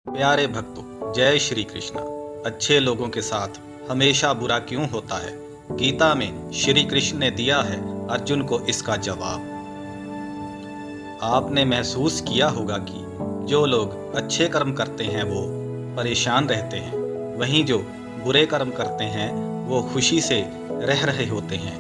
प्यारे भक्तों, जय श्री कृष्ण। अच्छे लोगों के साथ हमेशा बुरा क्यों होता है? गीता में श्री कृष्ण ने दिया है अर्जुन को इसका जवाब। आपने महसूस किया होगा कि जो लोग अच्छे कर्म करते हैं वो परेशान रहते हैं, वहीं जो बुरे कर्म करते हैं वो खुशी से रह रहे होते हैं।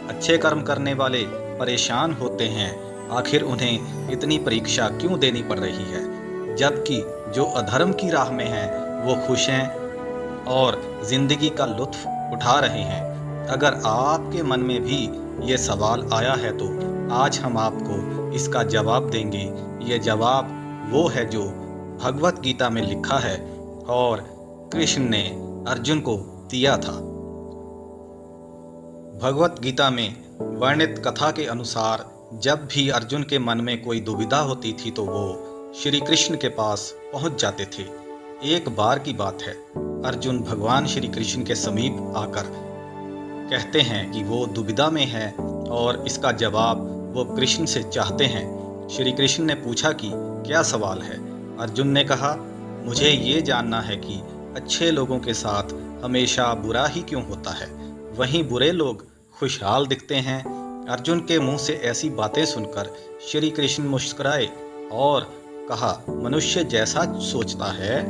अच्छे कर्म करने वाले परेशान होते हैं, आखिर उन्हें इतनी परीक्षा क्यों देनी पड़ रही है, जबकि जो अधर्म की राह में हैं वो खुश हैं और जिंदगी का लुत्फ उठा रहे हैं। अगर आपके मन में भी ये सवाल आया है तो आज हम आपको इसका जवाब देंगे। ये जवाब वो है जो भगवत गीता में लिखा है और कृष्ण ने अर्जुन को दिया था। भगवत गीता में वर्णित कथा के अनुसार जब भी अर्जुन के मन में कोई दुविधा होती थी तो वो श्री कृष्ण के पास पहुंच जाते थे। एक बार की बात है, अर्जुन भगवान श्री कृष्ण के समीप आकर कहते हैं कि वो दुविधा में है और इसका जवाब वो कृष्ण से चाहते हैं। श्री कृष्ण ने पूछा कि क्या सवाल है? अर्जुन ने कहा, मुझे ये जानना है कि अच्छे लोगों के साथ हमेशा बुरा ही क्यों होता है, वहीं बुरे लोग खुशहाल दिखते हैं। अर्जुन के मुंह से ऐसी बातें सुनकर श्री कृष्ण मुस्कुराए और कहा, मनुष्य जैसा सोचता है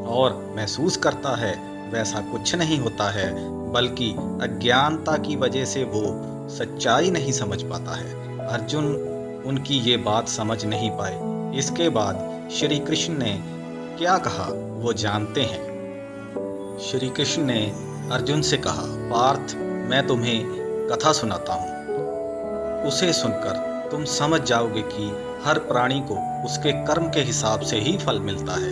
और महसूस करता है वैसा कुछ नहीं होता है, बल्कि अज्ञानता की वजह से वो सच्चाई नहीं समझ पाता है। अर्जुन उनकी ये बात समझ नहीं पाए। इसके बाद श्री कृष्ण ने क्या कहा वो जानते हैं। श्री कृष्ण ने अर्जुन से कहा, पार्थ, मैं तुम्हें कथा सुनाता हूँ। उसे सुनकर तुम समझ जाओगे कि हर प्राणी को उसके कर्म के हिसाब से ही फल मिलता है।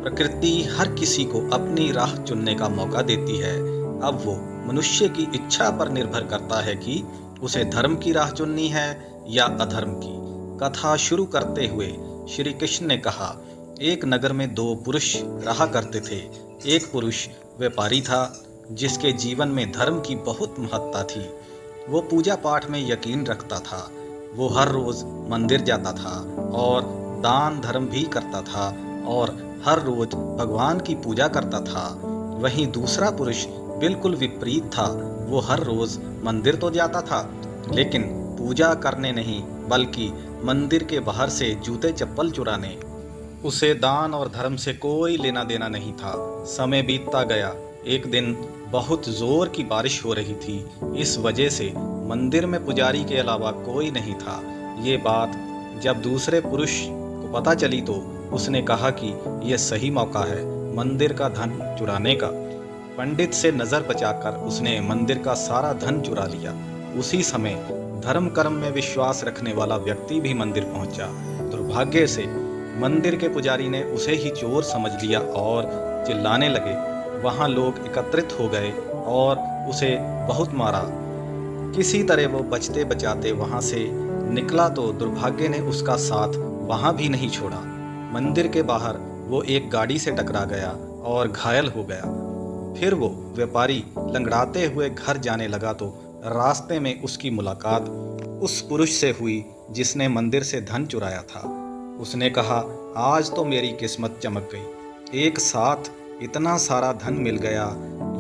प्रकृति हर किसी को अपनी राह चुनने का मौका देती है। अब वो मनुष्य की इच्छा पर निर्भर करता है कि उसे धर्म की राह चुननी है या अधर्म की। कथा शुरू करते हुए श्री कृष्ण ने कहा, एक नगर में दो पुरुष रहा करते थे। एक पुरुष व्यापारी था जिसके जीवन में धर्म की बहुत महत्ता थी। वो पूजा पाठ में यकीन रखता था। वो हर रोज मंदिर जाता था और दान धर्म भी करता था और हर रोज भगवान की पूजा करता था। वहीं दूसरा पुरुष बिल्कुल विपरीत था। वो हर रोज मंदिर तो जाता था लेकिन पूजा करने नहीं, बल्कि मंदिर के बाहर से जूते चप्पल चुराने। उसे दान और धर्म से कोई लेना देना नहीं था। समय बीतता गया। एक दिन बहुत जोर की बारिश हो रही थी। इस वजह से मंदिर में पुजारी के अलावा कोई नहीं था। ये बात जब दूसरे पुरुष को पता चली तो उसने कहा कि यह सही मौका है मंदिर का धन चुराने का। पंडित से नजर बचाकर उसने मंदिर का सारा धन चुरा लिया। उसी समय धर्म कर्म में विश्वास रखने वाला व्यक्ति भी मंदिर पहुंचा। दुर्भाग्य से मंदिर के पुजारी ने उसे ही चोर समझ लिया और चिल्लाने लगे। वहां लोग एकत्रित हो गए और उसे बहुत मारा। किसी तरह वो बचते बचाते वहां से निकला तो दुर्भाग्य ने उसका साथ वहां भी नहीं छोड़ा। मंदिर के बाहर वो एक गाड़ी से टकरा गया और घायल हो गया। फिर वो व्यापारी लंगड़ाते हुए घर जाने लगा तो रास्ते में उसकी मुलाकात उस पुरुष से हुई जिसने मंदिर से धन चुराया था। उसने कहा, आज तो मेरी किस्मत चमक गई, एक साथ इतना सारा धन मिल गया।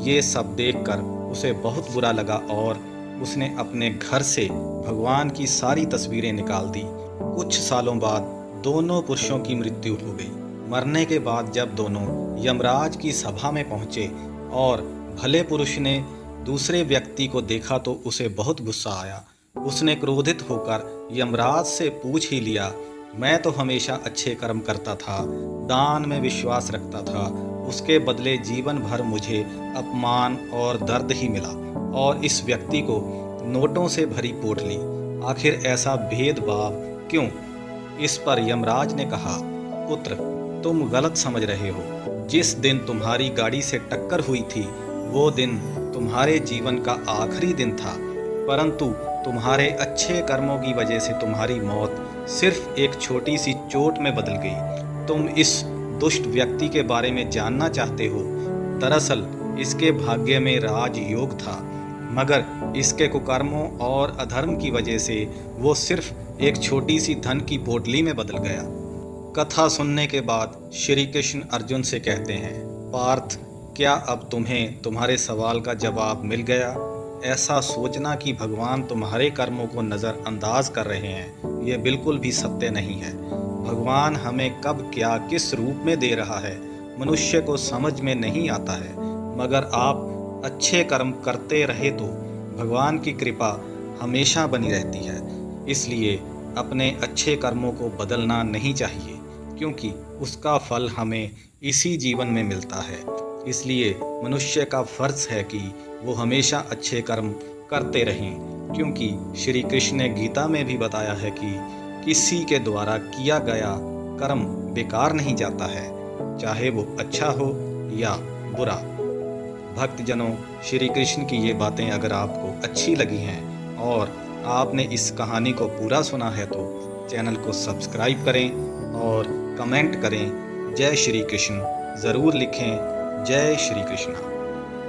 ये सब देखकर उसे बहुत बुरा लगा और उसने अपने घर से भगवान की सारी तस्वीरें निकाल दी। कुछ सालों बाद दोनों पुरुषों की मृत्यु हो गई। मरने के बाद जब दोनों यमराज की सभा में पहुंचे और भले पुरुष ने दूसरे व्यक्ति को देखा तो उसे बहुत गुस्सा आया। उसने क्रोधित होकर यमराज से पूछ ही लिया, मैं तो हमेशा अच्छे कर्म करता था, दान में विश्वास रखता था, उसके बदले जीवन भर मुझे अपमान और दर्द ही मिला और इस व्यक्ति को नोटों से भरी पोटली, आखिर ऐसा भेदभाव क्यों? इस पर यमराज ने कहा, पुत्र, तुम गलत समझ रहे हो। जिस दिन तुम्हारी गाड़ी से टक्कर हुई थी वो दिन तुम्हारे जीवन का आखिरी दिन था, परंतु तुम्हारे अच्छे कर्मों की वजह से तुम्हारी मौत सिर्फ एक छोटी सी चोट में बदल गई। तुम इस दुष्ट व्यक्ति के बारे में जानना चाहते हो। दरअसल इसके भाग्य में राजयोग था, मगर इसके कुकर्मों और अधर्म की वजह से वो सिर्फ एक छोटी सी धन की पोटली में बदल गया। कथा सुनने के बाद श्री कृष्ण अर्जुन से कहते हैं, पार्थ, क्या अब तुम्हें तुम्हारे सवाल का जवाब मिल गया? ऐसा सोचना कि भगवान तुम्हारे कर्मों को नज़रअंदाज कर रहे हैं, ये बिल्कुल भी सत्य नहीं है। भगवान हमें कब क्या किस रूप में दे रहा है मनुष्य को समझ में नहीं आता है, मगर आप अच्छे कर्म करते रहे तो भगवान की कृपा हमेशा बनी रहती है। इसलिए अपने अच्छे कर्मों को बदलना नहीं चाहिए, क्योंकि उसका फल हमें इसी जीवन में मिलता है। इसलिए मनुष्य का फर्ज है कि वो हमेशा अच्छे कर्म करते रहें, क्योंकि श्री कृष्ण ने गीता में भी बताया है कि किसी के द्वारा किया गया कर्म बेकार नहीं जाता है, चाहे वो अच्छा हो या बुरा। भक्तजनों, श्री कृष्ण की ये बातें अगर आपको अच्छी लगी हैं और आपने इस कहानी को पूरा सुना है तो चैनल को सब्सक्राइब करें और कमेंट करें। जय श्री कृष्ण ज़रूर लिखें। जय श्री कृष्ण।